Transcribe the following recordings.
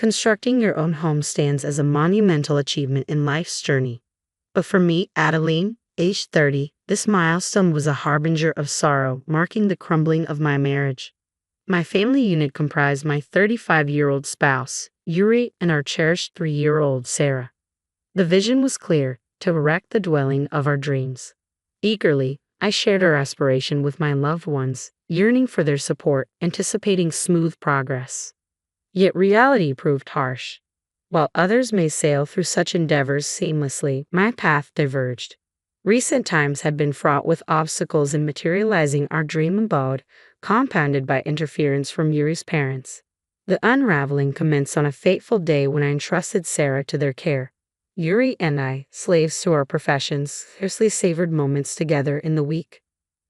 Constructing your own home stands as a monumental achievement in life's journey. But for me, Adeline, aged 30, this milestone was a harbinger of sorrow, marking the crumbling of my marriage. My family unit comprised my 35-year-old spouse, Yuri, and our cherished 3-year-old Sarah. The vision was clear: to erect the dwelling of our dreams. Eagerly, I shared our aspiration with my loved ones, yearning for their support, anticipating smooth progress. Yet reality proved harsh. While others may sail through such endeavors seamlessly, my path diverged. Recent times had been fraught with obstacles in materializing our dream abode, compounded by interference from Yuri's parents. The unraveling commenced on a fateful day when I entrusted Sarah to their care. Yuri and I, slaves to our professions, scarcely savored moments together in the week.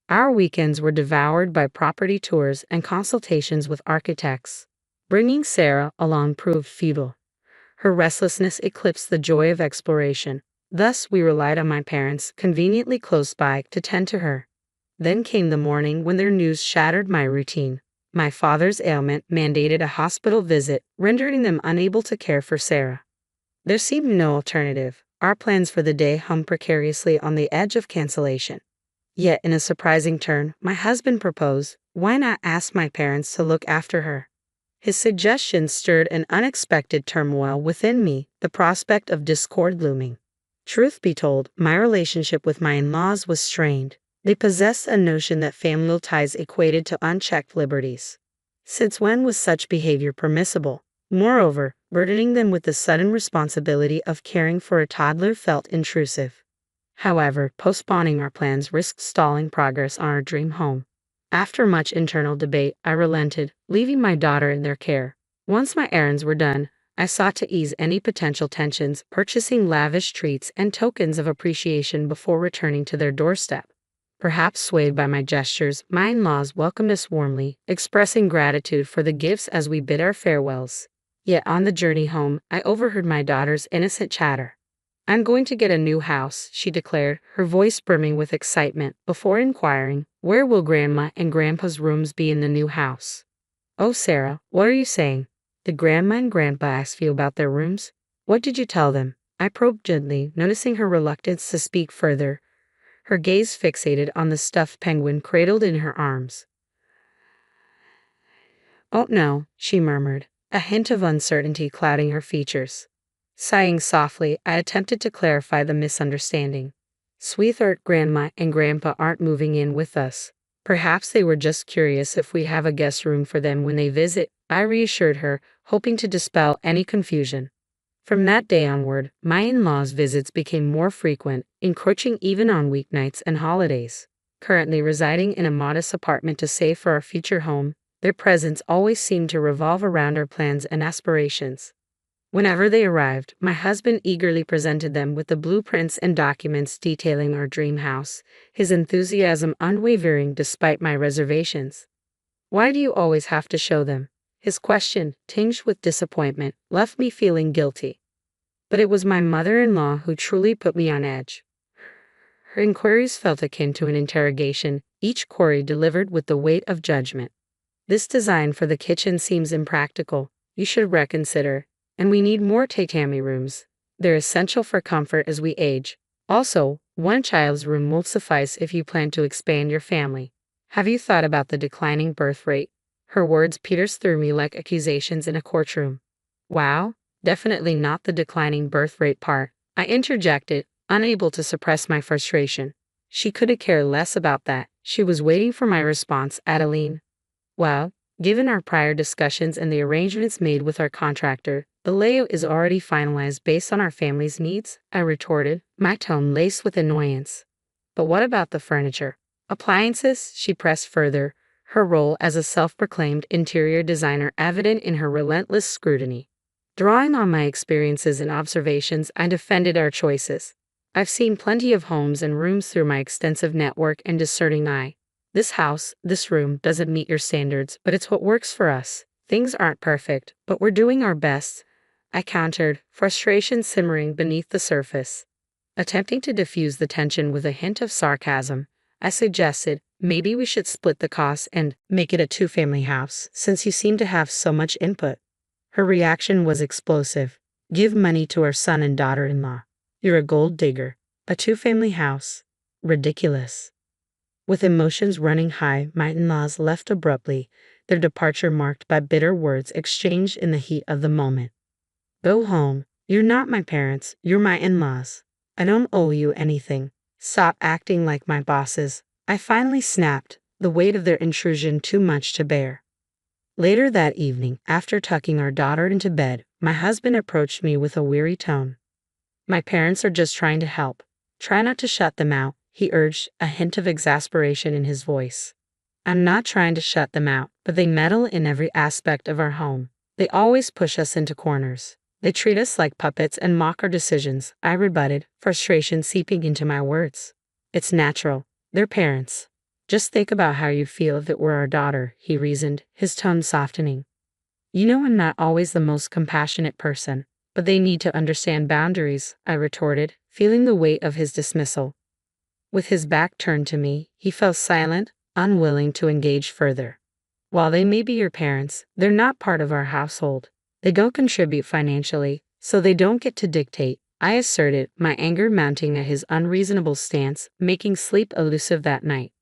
Our weekends were devoured by property tours and consultations with architects. Bringing Sarah along proved futile. Her restlessness eclipsed the joy of exploration. Thus, we relied on my parents, conveniently close by, to tend to her. Then came the morning when their news shattered my routine. My father's ailment mandated a hospital visit, rendering them unable to care for Sarah. There seemed no alternative. Our plans for the day hung precariously on the edge of cancellation. Yet, in a surprising turn, my husband proposed, why not ask my parents to look after her? His suggestion stirred an unexpected turmoil within me, the prospect of discord looming. Truth be told, my relationship with my in-laws was strained. They possessed a notion that familial ties equated to unchecked liberties. Since when was such behavior permissible? Moreover, burdening them with the sudden responsibility of caring for a toddler felt intrusive. However, postponing our plans risked stalling progress on our dream home. After much internal debate, I relented, leaving my daughter in their care. Once my errands were done, I sought to ease any potential tensions, purchasing lavish treats and tokens of appreciation before returning to their doorstep. Perhaps swayed by my gestures, my in-laws welcomed us warmly, expressing gratitude for the gifts as we bid our farewells. Yet on the journey home, I overheard my daughter's innocent chatter. I'm going to get a new house, she declared, her voice brimming with excitement, before inquiring, where will Grandma and Grandpa's rooms be in the new house? Oh, Sarah, what are you saying? Did Grandma and Grandpa ask you about their rooms? What did you tell them? I probed gently, noticing her reluctance to speak further, her gaze fixated on the stuffed penguin cradled in her arms. Oh no, she murmured, a hint of uncertainty clouding her features. Sighing softly, I attempted to clarify the misunderstanding. Sweetheart, Grandma and Grandpa aren't moving in with us. Perhaps they were just curious if we have a guest room for them when they visit, I reassured her, hoping to dispel any confusion. From that day onward, my in-laws' visits became more frequent, encroaching even on weeknights and holidays. Currently residing in a modest apartment to save for our future home, their presence always seemed to revolve around our plans and aspirations. Whenever they arrived, my husband eagerly presented them with the blueprints and documents detailing our dream house, his enthusiasm unwavering despite my reservations. Why do you always have to show them? His question, tinged with disappointment, left me feeling guilty. But it was my mother-in-law who truly put me on edge. Her inquiries felt akin to an interrogation, each query delivered with the weight of judgment. This design for the kitchen seems impractical. You should reconsider. And we need more tatami rooms. They're essential for comfort as we age. Also, one child's room won't suffice if you plan to expand your family. Have you thought about the declining birth rate? Her words pierced through me like accusations in a courtroom. Wow, definitely not the declining birth rate part, I interjected, unable to suppress my frustration. She couldn't care less about that. She was waiting for my response, Adeline. Well, given our prior discussions and the arrangements made with our contractor, the layout is already finalized based on our family's needs, I retorted, my tone laced with annoyance. But what about the furniture? Appliances? She pressed further, her role as a self-proclaimed interior designer evident in her relentless scrutiny. Drawing on my experiences and observations, I defended our choices. I've seen plenty of homes and rooms through my extensive network and discerning eye. This house, this room, doesn't meet your standards, but it's what works for us. Things aren't perfect, but we're doing our best, I countered, frustration simmering beneath the surface. Attempting to diffuse the tension with a hint of sarcasm, I suggested, maybe we should split the costs and make it a two-family house, since you seem to have so much input. Her reaction was explosive. Give money to our son and daughter-in-law. You're a gold digger. A two-family house. Ridiculous. With emotions running high, my in-laws left abruptly, their departure marked by bitter words exchanged in the heat of the moment. Go home. You're not my parents, you're my in-laws. I don't owe you anything. Stop acting like my bosses. I finally snapped, the weight of their intrusion too much to bear. Later that evening, after tucking our daughter into bed, my husband approached me with a weary tone. My parents are just trying to help. Try not to shut them out, he urged, a hint of exasperation in his voice. I'm not trying to shut them out, but they meddle in every aspect of our home. They always push us into corners. They treat us like puppets and mock our decisions, I rebutted, frustration seeping into my words. It's natural. They're parents. Just think about how you'd feel if it were our daughter, he reasoned, his tone softening. You know I'm not always the most compassionate person, but they need to understand boundaries, I retorted, feeling the weight of his dismissal. With his back turned to me, he fell silent, unwilling to engage further. While they may be your parents, they're not part of our household. They don't contribute financially, so they don't get to dictate, I asserted, my anger mounting at his unreasonable stance, making sleep elusive that night.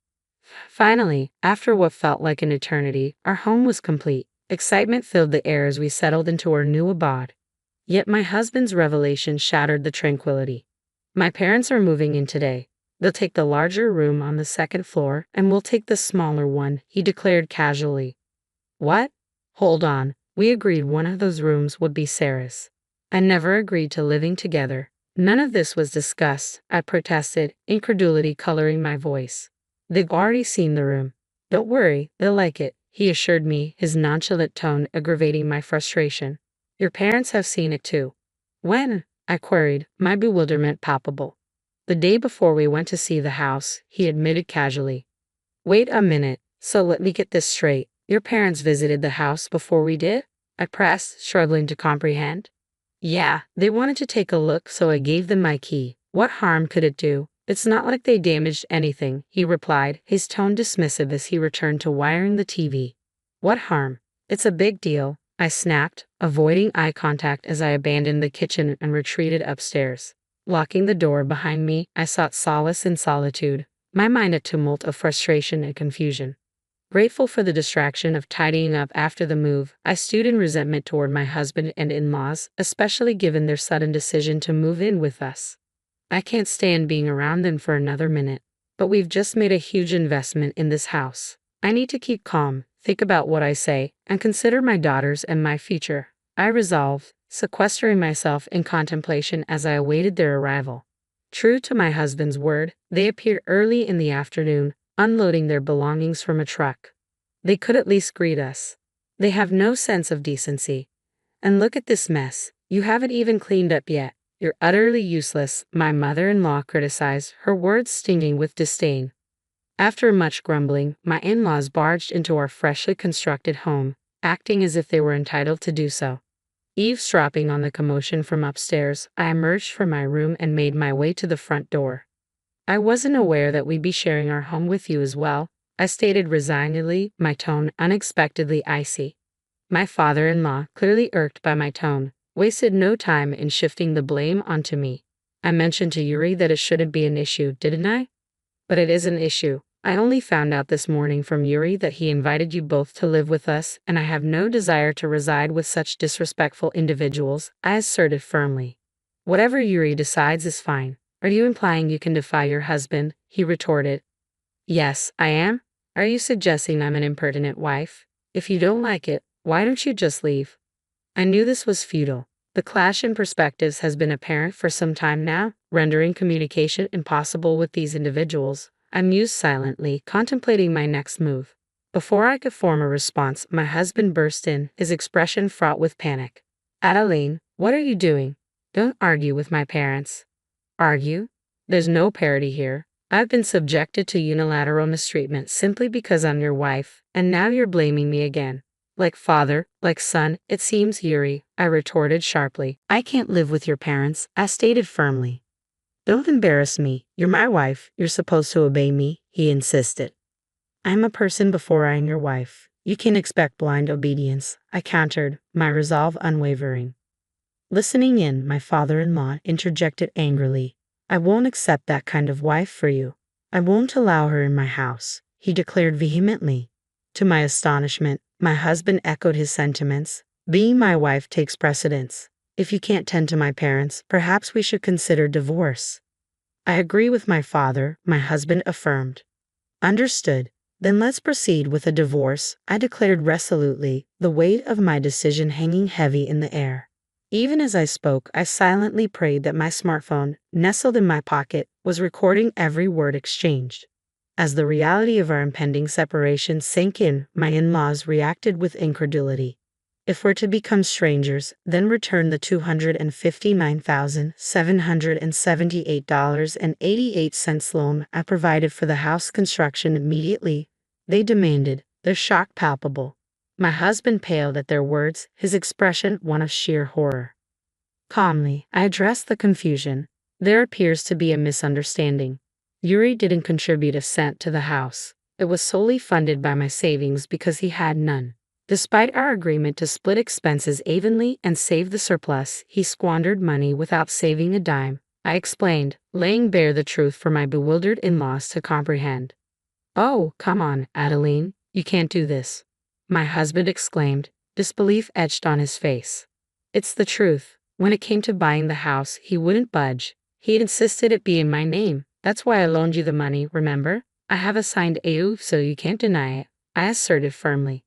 Finally, after what felt like an eternity, our home was complete. Excitement filled the air as we settled into our new abode. Yet my husband's revelation shattered the tranquility. My parents are moving in today. They'll take the larger room on the second floor, and we'll take the smaller one, he declared casually. What? Hold on. We agreed one of those rooms would be Sarah's. I never agreed to living together. None of this was discussed, I protested, incredulity coloring my voice. They've already seen the room. Don't worry, they'll like it, he assured me, his nonchalant tone aggravating my frustration. Your parents have seen it too. When? I queried, my bewilderment palpable. The day before we went to see the house, he admitted casually. Wait a minute, so let me get this straight. Your parents visited the house before we did? I pressed, struggling to comprehend. Yeah, they wanted to take a look, so I gave them my key. What harm could it do? It's not like they damaged anything, he replied, his tone dismissive as he returned to wiring the TV. What harm? It's a big deal, I snapped, avoiding eye contact as I abandoned the kitchen and retreated upstairs. Locking the door behind me, I sought solace in solitude, my mind a tumult of frustration and confusion. Grateful for the distraction of tidying up after the move, I stewed in resentment toward my husband and in-laws, especially given their sudden decision to move in with us. I can't stand being around them for another minute, but we've just made a huge investment in this house. I need to keep calm, think about what I say, and consider my daughters and my future, I resolved, sequestering myself in contemplation as I awaited their arrival. True to my husband's word, they appeared early in the afternoon, unloading their belongings from a truck. They could at least greet us. They have no sense of decency. And look at this mess. You haven't even cleaned up yet. You're utterly useless, my mother-in-law criticized, her words stinging with disdain. After much grumbling, my in-laws barged into our freshly constructed home, acting as if they were entitled to do so. Eavesdropping on the commotion from upstairs, I emerged from my room and made my way to the front door. I wasn't aware that we'd be sharing our home with you as well, I stated resignedly, my tone unexpectedly icy. My father-in-law, clearly irked by my tone, wasted no time in shifting the blame onto me. I mentioned to Yuri that it shouldn't be an issue, didn't I? But it is an issue. I only found out this morning from Yuri that he invited you both to live with us, and I have no desire to reside with such disrespectful individuals, I asserted firmly. Whatever Yuri decides is fine. Are you implying you can defy your husband? He retorted. Yes, I am. Are you suggesting I'm an impertinent wife? If you don't like it, why don't you just leave? I knew this was futile. The clash in perspectives has been apparent for some time now, rendering communication impossible with these individuals. I mused silently, contemplating my next move. Before I could form a response, my husband burst in, his expression fraught with panic. Adeline, what are you doing? Don't argue with my parents. Argue? There's no parity here. I've been subjected to unilateral mistreatment simply because I'm your wife, and now you're blaming me again. Like father, like son, it seems, Yuri, I retorted sharply. I can't live with your parents, I stated firmly. Don't embarrass me. You're my wife. You're supposed to obey me, he insisted. I'm a person before I'm your wife. You can expect blind obedience, I countered, my resolve unwavering. Listening in, my father-in-law interjected angrily. I won't accept that kind of wife for you. I won't allow her in my house, he declared vehemently. To my astonishment, my husband echoed his sentiments. Being my wife takes precedence. If you can't tend to my parents, perhaps we should consider divorce. I agree with my father, my husband affirmed. Understood. Then let's proceed with a divorce, I declared resolutely, the weight of my decision hanging heavy in the air. Even as I spoke, I silently prayed that my smartphone, nestled in my pocket, was recording every word exchanged. As the reality of our impending separation sank in, my in-laws reacted with incredulity. If we're to become strangers, then return the $259,778.88 loan I provided for the house construction immediately, they demanded, their shock palpable. My husband paled at their words, his expression one of sheer horror. Calmly, I addressed the confusion. There appears to be a misunderstanding. Yuri didn't contribute a cent to the house. It was solely funded by my savings because he had none. Despite our agreement to split expenses evenly and save the surplus, he squandered money without saving a dime, I explained, laying bare the truth for my bewildered in-laws to comprehend. Oh, come on, Adeline, you can't do this, my husband exclaimed, disbelief etched on his face. It's the truth. When it came to buying the house, he wouldn't budge. He insisted it be in my name. That's why I loaned you the money, remember? I have a signed AU, so you can't deny it, I asserted firmly.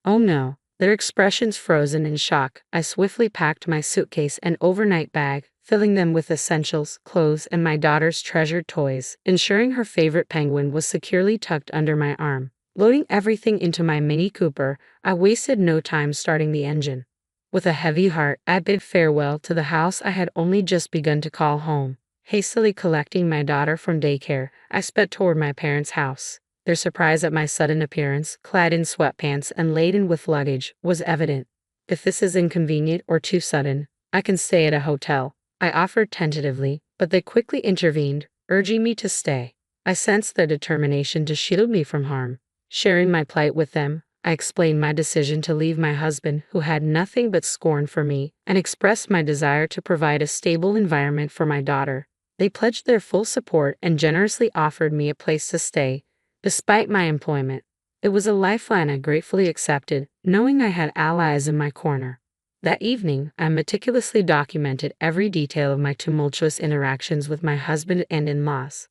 Oh no, their expressions frozen in shock. I swiftly packed my suitcase and overnight bag, filling them with essentials, clothes, and my daughter's treasured toys, ensuring her favorite penguin was securely tucked under my arm. Loading everything into my Mini Cooper, I wasted no time starting the engine. With a heavy heart, I bid farewell to the house I had only just begun to call home. Hastily collecting my daughter from daycare, I sped toward my parents' house. Their surprise at my sudden appearance, clad in sweatpants and laden with luggage, was evident. If this is inconvenient or too sudden, I can stay at a hotel, I offered tentatively, but they quickly intervened, urging me to stay. I sensed their determination to shield me from harm. Sharing my plight with them, I explained my decision to leave my husband, who had nothing but scorn for me, and expressed my desire to provide a stable environment for my daughter. They pledged their full support and generously offered me a place to stay, despite my employment. It was a lifeline I gratefully accepted, knowing I had allies in my corner. That evening, I meticulously documented every detail of my tumultuous interactions with my husband and in-laws.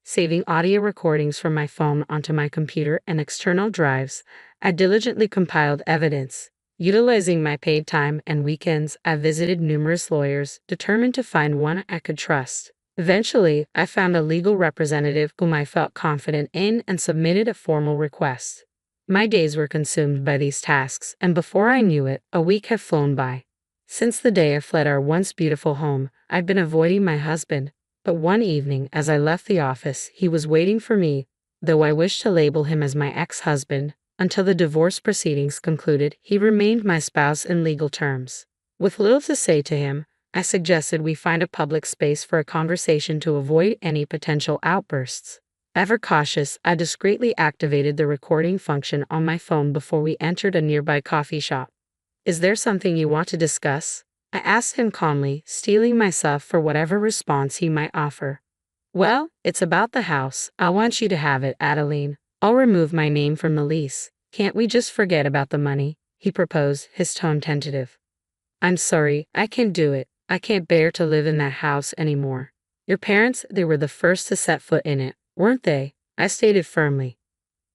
Saving audio recordings from my phone onto my computer and external drives, I diligently compiled evidence. Utilizing my paid time and weekends, I visited numerous lawyers, determined to find one I could trust. Eventually, I found a legal representative whom I felt confident in and submitted a formal request. My days were consumed by these tasks, and before I knew it, a week had flown by. Since the day I fled our once beautiful home, I'd been avoiding my husband, but one evening, as I left the office, he was waiting for me, though I wished to label him as my ex-husband. Until the divorce proceedings concluded, he remained my spouse in legal terms. With little to say to him, I suggested we find a public space for a conversation to avoid any potential outbursts. Ever cautious, I discreetly activated the recording function on my phone before we entered a nearby coffee shop. Is there something you want to discuss? I asked him calmly, steeling myself for whatever response he might offer. Well, it's about the house. I want you to have it, Adeline. I'll remove my name from the lease. Can't we just forget about the money? He proposed, his tone tentative. I'm sorry, I can't do it. I can't bear to live in that house anymore. Your parents, they were the first to set foot in it, weren't they? I stated firmly.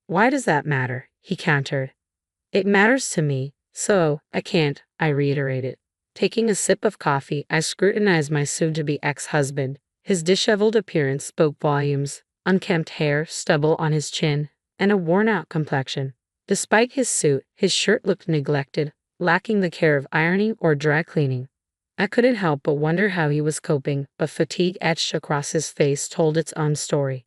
Why does that matter? He countered. It matters to me, so I can't, I reiterated. Taking a sip of coffee, I scrutinized my soon-to-be ex-husband. His disheveled appearance spoke volumes, unkempt hair, stubble on his chin, and a worn-out complexion. Despite his suit, his shirt looked neglected, lacking the care of ironing or dry cleaning. I couldn't help but wonder how he was coping, but fatigue etched across his face told its own story.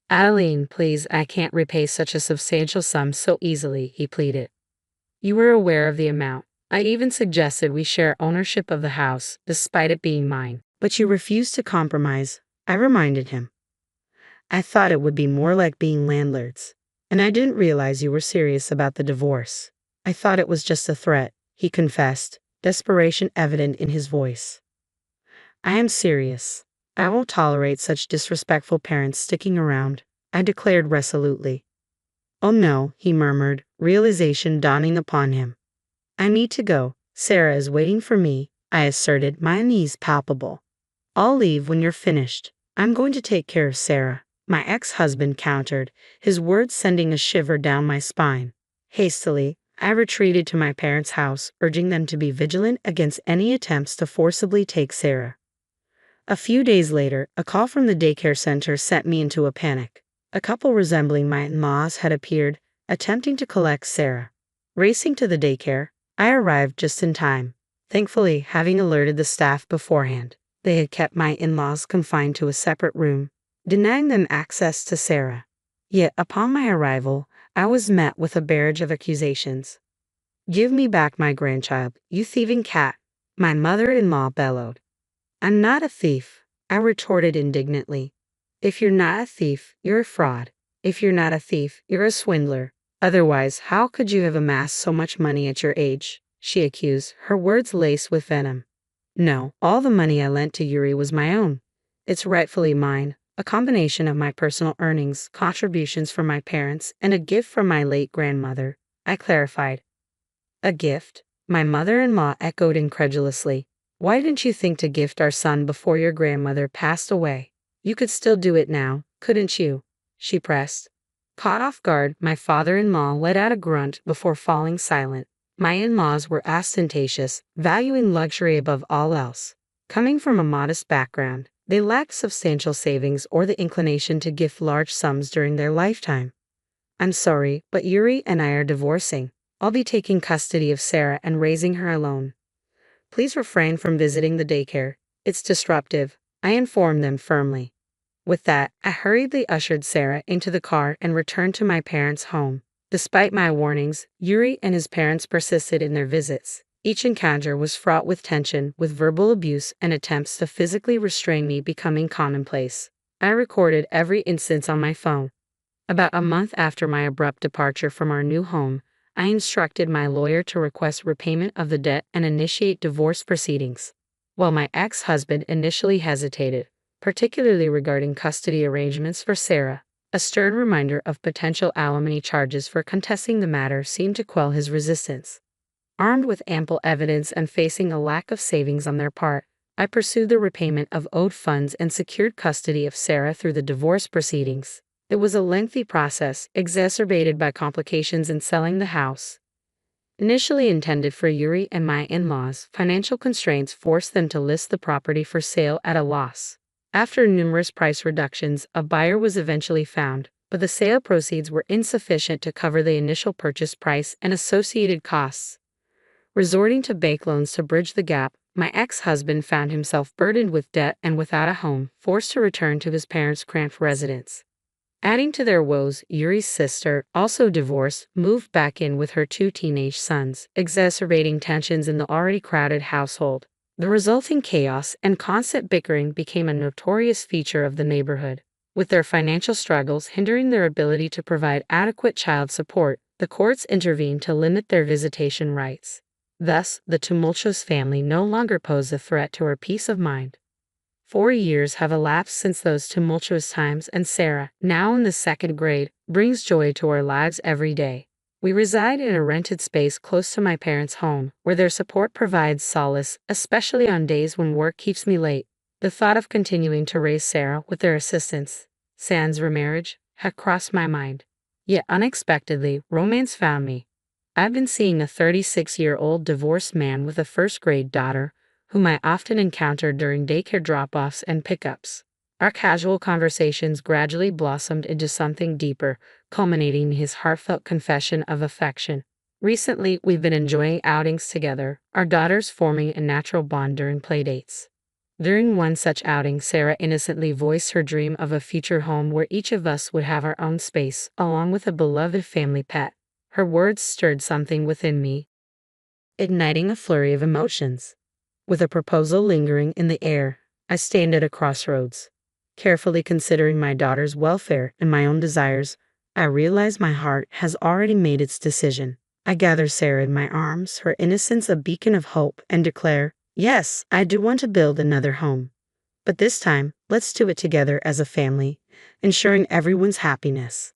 Adeline, please, I can't repay such a substantial sum so easily, he pleaded. You were aware of the amount. I even suggested we share ownership of the house, despite it being mine. But you refused to compromise, I reminded him. I thought it would be more like being landlords. And I didn't realize you were serious about the divorce. I thought it was just a threat, he confessed, desperation evident in his voice. I am serious. I won't tolerate such disrespectful parents sticking around, I declared resolutely. Oh no, he murmured, realization dawning upon him. I need to go. Sarah is waiting for me, I asserted, my unease palpable. I'll leave when you're finished. I'm going to take care of Sarah, my ex-husband countered, his words sending a shiver down my spine. Hastily, I retreated to my parents' house, urging them to be vigilant against any attempts to forcibly take Sarah. A few days later, a call from the daycare center sent me into a panic. A couple resembling my in-laws had appeared, attempting to collect Sarah. Racing to the daycare, I arrived just in time, thankfully having alerted the staff beforehand. They had kept my in-laws confined to a separate room, denying them access to Sarah. Yet upon my arrival, I was met with a barrage of accusations. Give me back my grandchild, you thieving cat, my mother-in-law bellowed. I'm not a thief, I retorted indignantly. If you're not a thief, you're a fraud. If you're not a thief, you're a swindler. Otherwise, how could you have amassed so much money at your age? She accused, her words laced with venom. No, all the money I lent to Yuri was my own. It's rightfully mine, a combination of my personal earnings, contributions from my parents, and a gift from my late grandmother, I clarified. A gift? My mother-in-law echoed incredulously. Why didn't you think to gift our son before your grandmother passed away? You could still do it now, couldn't you? She pressed. Caught off guard, my father-in-law let out a grunt before falling silent. My in-laws were ostentatious, valuing luxury above all else. Coming from a modest background, they lacked substantial savings or the inclination to gift large sums during their lifetime. I'm sorry, but Yuri and I are divorcing. I'll be taking custody of Sarah and raising her alone. Please refrain from visiting the daycare. It's disruptive, I informed them firmly. With that, I hurriedly ushered Sarah into the car and returned to my parents' home. Despite my warnings, Yuri and his parents persisted in their visits. Each encounter was fraught with tension, with verbal abuse and attempts to physically restrain me becoming commonplace. I recorded every instance on my phone. About a month after my abrupt departure from our new home, I instructed my lawyer to request repayment of the debt and initiate divorce proceedings. While my ex-husband initially hesitated, particularly regarding custody arrangements for Sarah, a stern reminder of potential alimony charges for contesting the matter seemed to quell his resistance. Armed with ample evidence and facing a lack of savings on their part, I pursued the repayment of owed funds and secured custody of Sarah through the divorce proceedings. It was a lengthy process, exacerbated by complications in selling the house. Initially intended for Yuri and my in-laws, financial constraints forced them to list the property for sale at a loss. After numerous price reductions, a buyer was eventually found, but the sale proceeds were insufficient to cover the initial purchase price and associated costs. Resorting to bank loans to bridge the gap, my ex-husband found himself burdened with debt and without a home, forced to return to his parents' cramped residence. Adding to their woes, Yuri's sister, also divorced, moved back in with her 2 teenage sons, exacerbating tensions in the already crowded household. The resulting chaos and constant bickering became a notorious feature of the neighborhood. With their financial struggles hindering their ability to provide adequate child support, the courts intervened to limit their visitation rights. Thus, the tumultuous family no longer posed a threat to her peace of mind. 4 years have elapsed since those tumultuous times, and Sarah, now in the 2nd grade, brings joy to our lives every day. We reside in a rented space close to my parents' home, where their support provides solace, especially on days when work keeps me late. The thought of continuing to raise Sarah with their assistance, sans remarriage, had crossed my mind. Yet unexpectedly, romance found me. I've been seeing a 36-year-old divorced man with a 1st-grade daughter, whom I often encountered during daycare drop-offs and pickups. Our casual conversations gradually blossomed into something deeper, culminating in his heartfelt confession of affection. Recently, we've been enjoying outings together, our daughters forming a natural bond during playdates. During one such outing, Sarah innocently voiced her dream of a future home where each of us would have our own space, along with a beloved family pet. Her words stirred something within me, igniting a flurry of emotions. With a proposal lingering in the air, I stand at a crossroads. Carefully considering my daughter's welfare and my own desires, I realize my heart has already made its decision. I gather Sarah in my arms, her innocence a beacon of hope, and declare, yes, I do want to build another home. But this time, let's do it together as a family, ensuring everyone's happiness.